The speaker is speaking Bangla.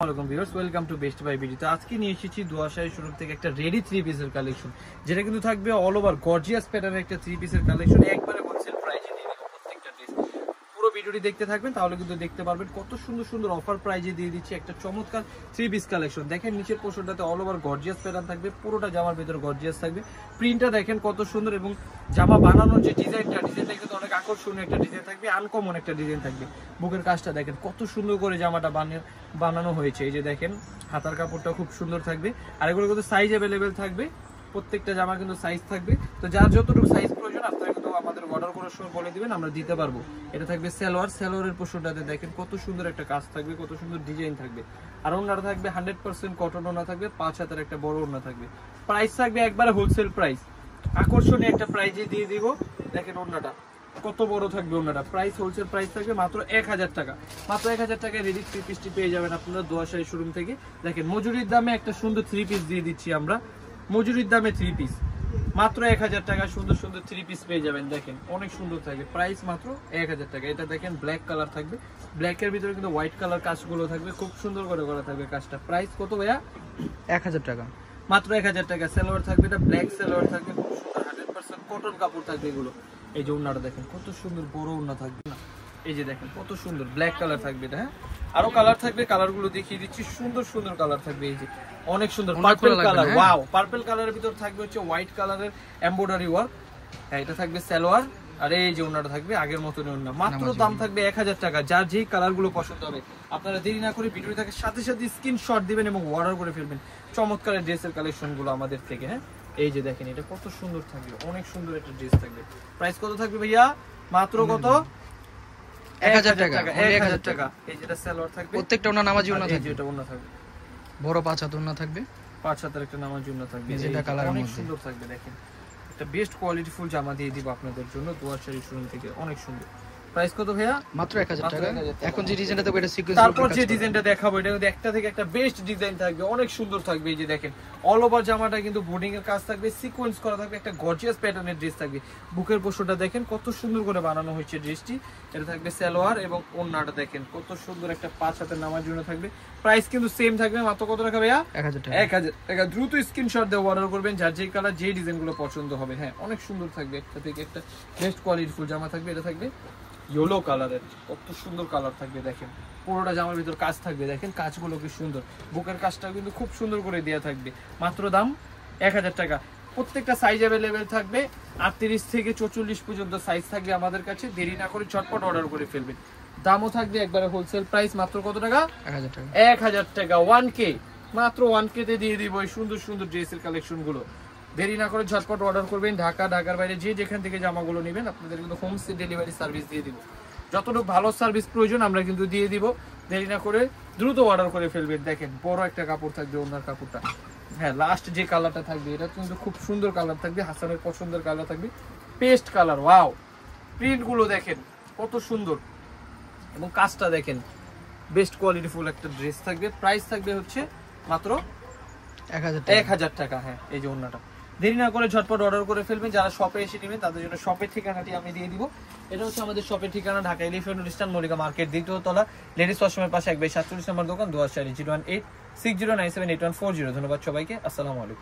Welcome to Best Buy BD. তো আজকে নিয়ে এসেছি দুয়াশাহী শোরুম থেকে একটা রেডি থ্রি পিসের কালেকশন, যেটা কিন্তু থাকবে অল ওভার গর্জিয়াস প্যাটার্নের একটা থ্রি পিসের কালেকশন। একবারে হোলসেল প্রাইসে দিয়ে দিব প্রত্যেকটা ড্রেস। পুরো ভিডিওটি দেখতে থাকবেন, তাহলে কিন্তু দেখতে পারবেন কত সুন্দর সুন্দর অফার প্রাইজে দিয়ে দিচ্ছি একটা চমৎকার থ্রি পিস কালেকশন। দেখেন নিচের পোর্শনটাতে অল ওভার গর্জিয়াস প্যাটার্ন থাকবে, পুরোটা জামার ভিতরে গর্জিয়াস থাকবে। প্রিন্টটা দেখেন কত সুন্দর, এবং জামা বানানোর যে ডিজাইনটা কিন্তু অনেক আকর্ষণীয় একটা ডিজাইন থাকবে, আনকমন একটা ডিজাইন থাকবে। বুকের কাজটা দেখেন কত সুন্দর করে জামাটা বানানো হয়েছে। এই যে দেখেন হাতার কাপড়টা খুব সুন্দর থাকবে, আর এগুলো কিন্তু সাইজ অ্যাভেলেবেল থাকবে। প্রত্যেকটা জামা কিন্তু সাইজ থাকবে, তো যার যতটুকু সাইজ প্রয়োজন আপনারা কিন্তু আমাদের অর্ডার করার সময় বলে দিবেন, আমরা দিতে পারবো। এটা থাকবে সালোয়ারের পোর্শনটাতে দেখেন কত সুন্দর একটা কাজ থাকবে, কত সুন্দর ডিজাইন থাকবে। আর ওড়নাটা থাকবে 100% কটন ওড়না থাকবে, 5 হাতের একটা বড় ওড়না থাকবে। প্রাইস থাকবে একবারে হোলসেল প্রাইস, আকর্ষণীয় একটা প্রাইজে দিয়ে দিব। দেখেন ওড়নাটা কত বড় থাকবে, ওড়নাটা প্রাইস হোলসেল প্রাইস থাকবে মাত্র 1000 টাকা। মাত্র 1000 টাকায় রেডি থ্রি পিসটি পেয়ে যাবেন আপনারা দুয়াশাহী শোরুম থেকে। দেখেন মজুরির দামে একটা সুন্দর থ্রি পিস দিয়ে দিচ্ছি আমরা, মজুরির দামে থ্রি পিস মাত্র 1000 টাকা। সুন্দর সুন্দর থ্রি পিস পেয়ে যাবেন, দেখেন অনেক সুন্দর থাকবে, প্রাইস মাত্র 1000 টাকা। এটা দেখেন ব্ল্যাক কালার থাকবে, ব্ল্যাকের ভিতরে কিন্তু হোয়াইট কালার কাজগুলো থাকবে, খুব সুন্দর করে করা থাকবে কাজটা। প্রাইস কত ভাইয়া? 1000 টাকা, মাত্র 1000 টাকা। সালোয়ার থাকবে, এটা ব্ল্যাক সালোয়ার থাকবে, খুব সুন্দর 100% কটন কাপড় থাকবে এগুলো। এই যে ওড়নাটা দেখেন কত সুন্দর বড় ওড়না থাকবে না, এই যে দেখেন কত সুন্দর ব্ল্যাক কালার থাকবে এটা। হ্যাঁ, আরো কালার থাকবে, কালারগুলো দেখিয়ে দিচ্ছি। সুন্দর সুন্দর কালার থাকবে, এই যে অনেক সুন্দর পার্পল কালার। ওয়াও, পার্পল কালারের ভিতর থাকবে হচ্ছে হোয়াইট কালারের এমব্রয়ডারি ওয়ার্ক। হ্যাঁ, এটা থাকবে সালোয়ার, আর এই যে ওড়নাটা থাকবে আগের মতনই ওড়না। মাত্র দাম থাকবে 1000 টাকা। যার যেই কালারগুলো পছন্দ হবে আপনারা দেরি না করে ভিডিও থেকে সাথে সাথে স্ক্রিনশট দিবেন এবং অর্ডার করে ফেলবেন চমৎকার ড্রেসের কালেকশনগুলো আমাদের থেকে। হ্যাঁ, এই যে দেখেন এটা কত সুন্দর থাকবে, অনেক সুন্দর একটা ড্রেস থাকবে। প্রাইস কত থাকবে ভাইয়া? মাত্র কত? 1000 টাকা। 1000 টাকা। এই যেটা সালোয়ার থাকবে, প্রত্যেকটা ওনা নামাজি ওনা থাকবে, যেটা ওনা থাকবে বড় 5 হাত ওনা থাকবে, 5 হাতের একটা নামাজি ওনা থাকবে, যেটা কালারের অনেক মধ্যে সুন্দর থাকবে। দেখেন একটা বেস্ট কোয়ালিটি ফুল জামা দিয়ে দিব আপনাদের জন্য দুয়াশাহী শোরুম থেকে, অনেক সুন্দর। প্রাইস কত ভাইয়া? মাত্র 1000 টাকা। এখন যে ডিজাইনটা থাকবে এটা সিকোয়েন্স, তারপর যে ডিজাইনটা দেখাবো এটা কিন্তু একটা থেকে একটা বেস্ট ডিজাইন থাকবে, অনেক সুন্দর থাকবে। এই যে দেখেন অল ওভার জামাটা কিন্তু বোর্ডিং এর কাজ থাকবে, সিকোয়েন্স করা থাকবে, একটা গর্জিয়াস প্যাটার্নের ড্রেস থাকবে। বুকের পোর্শনটা দেখেন কত সুন্দর করে বানানো হয়েছে ড্রেসটি। এটা থাকবে সালোয়ার এবং ওড়নাটা দেখেন কত সুন্দর একটা 5 হাতের নামার জন্য থাকবে। প্রাইস কিন্তু সেম থাকবে, মাত্র কত টাকা ভাইয়া? 1000 টাকা। 1000 টাকা। দ্রুত স্ক্রিনশট দিয়ে অর্ডার করবেন, যার যেই কালার যেই ডিজাইনগুলো পছন্দ হবে। হ্যাঁ, অনেক সুন্দর থাকবে, একটা থেকে একটা বেস্ট কোয়ালিটি ফুল জামা থাকবে। এটা থাকবে ইয়েলো কালারের, কত সুন্দর কালার থাকবে। দেখেন পুরোটা জামার ভিতর কাজ থাকবে, দেখেন কাজগুলো কি সুন্দর। বুকের কাজটা কিন্তু খুব সুন্দর করে দেওয়া থাকবে। মাত্র দাম 1000 টাকা। প্রত্যেকটা সাইজ অ্যাভেলেবেল থাকবে, 38 থেকে 44 পর্যন্ত সাইজ থাকবে আমাদের কাছে। দেরি না করে ঝটপট অর্ডার করে ফেলবেন। দামও থাকবে একবারে হোলসেল প্রাইস, মাত্র কত টাকা? 1000 টাকা। 1000 টাকা। 1K, মাত্র 1K তে দিয়ে দিব এই সুন্দর সুন্দর ড্রেসের কালেকশন গুলো। দেরি না করে ঝটপট অর্ডার করবেন। ঢাকার বাইরে যে যেখান থেকে জামাগুলো নেবেন আপনাদের কিন্তু হোম ডেলিভারি সার্ভিস দিয়ে দিব। যতটুকু ভালো সার্ভিস প্রয়োজন আমরা কিন্তু দিয়ে দিব। দেরি না করে দ্রুত অর্ডার করে ফেলবেন। দেখেন বড় একটা কাপড় থাকবে, ওনার কাপড়টা। হ্যাঁ, লাস্ট যে কালারটা থাকবে এটা কিন্তু খুব সুন্দর কালার থাকবে, হাসানের পছন্দের কালার থাকবে, পেস্ট কালার। ওয়াও, প্রিন্ট গুলো দেখেন কত সুন্দর, এবং কাজটা দেখেন বেস্ট কোয়ালিটি ফুল একটা ড্রেস থাকবে। প্রাইস থাকবে হচ্ছে মাত্র 1000 টাকা। 1000 টাকা। হ্যাঁ, এই যে ওড়নাটা। দেরি না করে ঝটপট অর্ডার করে ফেলবেন। যারা শপে এসে নেবেন তাদের জন্য শপের ঠিকানাটি আমি দিয়ে দিব। এটা হচ্ছে আমাদের শপের ঠিকানা, Dhaka elephant road, eastern Mallika market, দ্বিতীয় তলা, লেডিস ওয়াশরুমের পাশে 1/47 নম্বর দোকান, দুয়াশাহী। 01860978140। ধন্যবাদ সবাইকে, আসসালামু আলাইকুম।